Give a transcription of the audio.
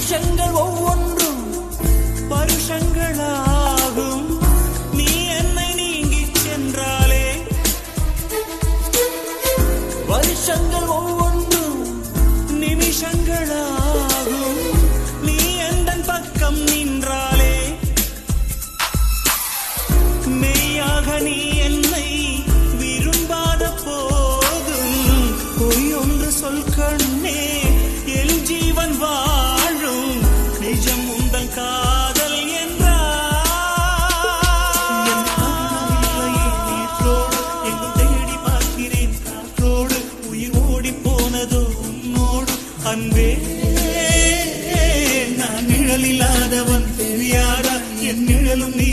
நிமிஷங்கள் ஒவ்வொன்றும் வருஷங்களாகும் நீ என்னை நீங்கிச் சென்றாலே வருஷங்கள் ஒவ்வொன்றும் நிமிஷங்களாகும் நீ எந்தன் பக்கம் நின்றாலே மெய்யாக நீ என்னை விரும்பாத போதும் பொய் ஒன்று சொல் கண்ணே என் ஜீவன் வாழும் நிஜம் உந்தன் காதல் என்றாரோடு எங்கும் தேடி பார்க்கிறேன் காற்றோடு உயிர் ஓடி போனதோ உன்னோடு அன்பே நான் நிழலில்லாதவன் தெரியாதா என் நிழலும் நீ